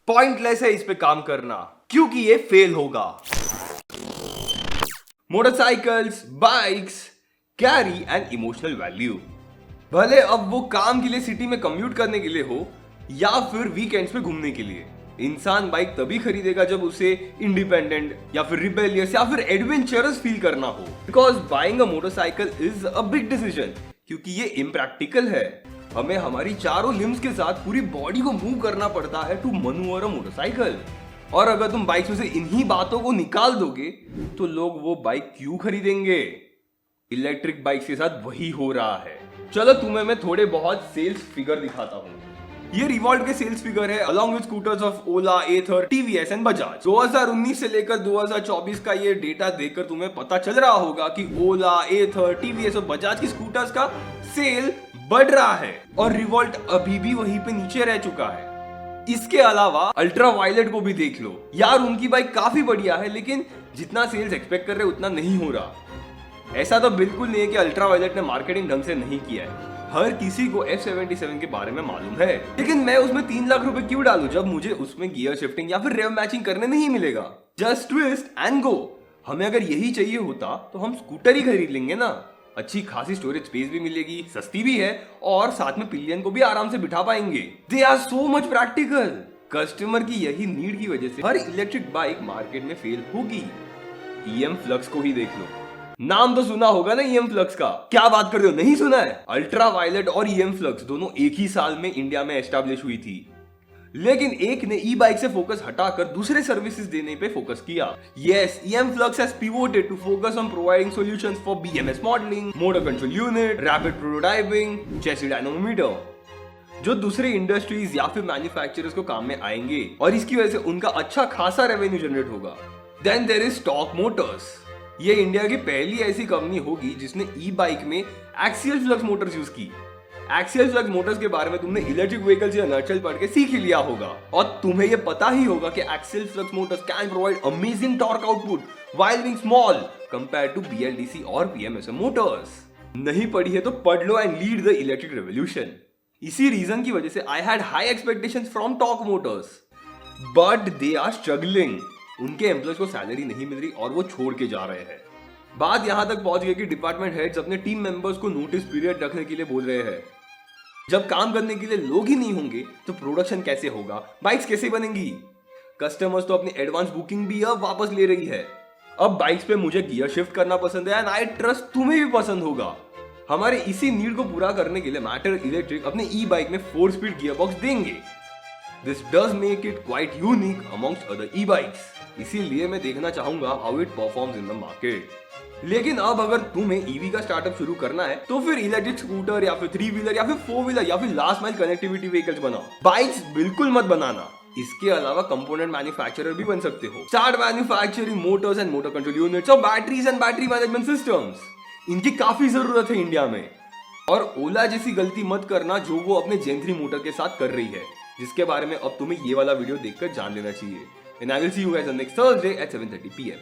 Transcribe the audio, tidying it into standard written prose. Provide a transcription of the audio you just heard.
Pointless है इस पे काम करना क्योंकि ये फेल होगा। Motorcycles, bikes carry an emotional value. भले अब वो काम के लिए सिटी में कम्यूट करने के लिए हो या फिर वीकेंड्स पे घूमने के लिए, इंसान बाइक तभी खरीदेगा जब उसे इंडिपेंडेंट या फिर रिबेलियस या फिर एडवेंचरस फील करना हो। Because buying a motorcycle is a big decision, क्योंकि ये इम्प्रैक्टिकल है। हमें हमारी चारों लिम्स के साथ पूरी बॉडी को मूव करना पड़ता है टू मनूवर अ मोटरसाइकिल। और अगर तुम बाइक में से इन्हीं बातों को निकाल दोगे तो लोग वो बाइक क्यों खरीदेंगे? इलेक्ट्रिक बाइक के साथ वही हो रहा है। चलो तुम्हें मैं थोड़े बहुत सेल्स फिगर दिखाता हूँ। ये रिवॉल्ट के सेल्स फिगर है along with scooters of Ola, Ather, TVS and Bajaj. 2019 से लेकर 2024 का ये डेटा देखकर तुम्हें पता चल रहा होगा कि ओला, एथर, टीवीएस और बजाज की स्कूटर्स का सेल बढ़ रहा है और रिवॉल्ट अभी भी वहीं पे नीचे रह चुका है। इसके अलावा अल्ट्रा वायलेट को भी देख लो यार, उनकी बाइक काफी बढ़िया है लेकिन जितना सेल्स एक्सपेक्ट कर रहे उतना नहीं हो रहा। ऐसा तो बिल्कुल नहीं है कि अल्ट्रा वायलेट ने मार्केटिंग ढंग से नहीं किया है। हर किसी को F77 के बारे में मालूम है, लेकिन मैं उसमें 3 लाख रुपए क्यों डालूं जब मुझे उसमें गियर शिफ्टिंग या फिर रेव मैचिंग करने नहीं मिलेगा। Just twist and go. हमें अगर यही चाहिए होता तो हम स्कूटर ही खरीद लेंगे ना। अच्छी खासी स्टोरेज स्पेस भी मिलेगी, सस्ती भी है और साथ में पिलियन को भी आराम से बिठा पाएंगे। They are so much practical. Customer की यही नीड की वजह से हर इलेक्ट्रिक बाइक मार्केट में फेल होगी। EM फ्लक्स को ही देख लो, नाम तो सुना होगा ना EM फ्लक्स का। क्या बात कर रहे हो, नहीं सुना है? अल्ट्रा वायलेट और EM फ्लक्स दोनों एक ही साल में इंडिया में एस्टैब्लिश हुई थी, लेकिन एक ने ई बाइक से फोकस हटाकर दूसरे सर्विसेज देने पे फोकस किया। Yes, EM flux has pivoted to focus on providing solutions for BMS modelling, motor control unit, rapid prototyping, chassis dynamometer, जो दूसरे इंडस्ट्रीज या फिर मैन्युफैक्चरर्स को काम में आएंगे और इसकी वजह से उनका अच्छा खासा रेवेन्यू जनरेट होगा। Then there is torque motors. ये इंडिया की पहली ऐसी कंपनी होगी जिसने ई बाइक में एक्सियल फ्लक्स मोटर्स यूज की। एक्सियल फ्लक्स मोटर्स के बारे में तुमने इलेक्ट्रिक व्हीकल्स या नर्चल पढ़ के सीख ही लिया होगा और तुम्हें ये पता ही होगा कि axial flux motors can provide amazing torque output while being small compared to BLDC और PMSM मोटर्स। नहीं पढ़ी है तो पढ़ लो and lead the electric revolution. इसी रीजन की वजह से I had high expectations from torque motors, but they are struggling. उनके एम्प्लॉयज को सैलरी नहीं मिल रही और वो छोड़ के जा रहे हैं। बात यहां तक पहुंच गई कि डिपार्टमेंट हेड्स अपने टीम मेंबर्स को नोटिस पीरियड रखने के लिए बोल रहे हैं। जब काम करने के लिए लोग ही नहीं होंगे तो प्रोडक्शन कैसे होगा, बाइक्स कैसे बनेंगी? कस्टमर्स तो अपनी एडवांस बुकिंग भी अब वापस ले रही है। अब बाइक्स पे मुझे गियर शिफ्ट करना पसंद है एंड आई ट्रस्ट तुम्हें भी पसंद होगा। हमारे इसी नीड को पूरा करने के लिए मैटर इलेक्ट्रिक अपने ई बाइक में 4 स्पीड गियर बॉक्स देंगे। This does make it quite unique amongst other e-bikes. इसीलिए मैं देखना चाहूंगा how it performs in the market. लेकिन अब अगर तुम्हें ईवी का स्टार्टअप शुरू करना है तो फिर इलेक्ट्रिक स्कूटर या फिर 3 व्हीलर या फिर 4 व्हीलर या फिर लास्ट माइल कनेक्टिविटी व्हीकल्स बनाओ। बाइक्स बिल्कुल मत बनाना। इसके अलावा कंपोनेंट मैन्युफैक्चरर भी बन सकते हो। Start manufacturing motors and motor control units और batteries and battery management systems. इनकी काफी जरूरत है इंडिया में। और ओला जैसी गलती मत करना जो वो अपने जेन 3 मोटर के साथ कर रही है, जिसके बारे में अब तुम्हें ये वाला वीडियो देखकर जान लेना चाहिए। And I will see you guys on next Thursday at 7:30 PM.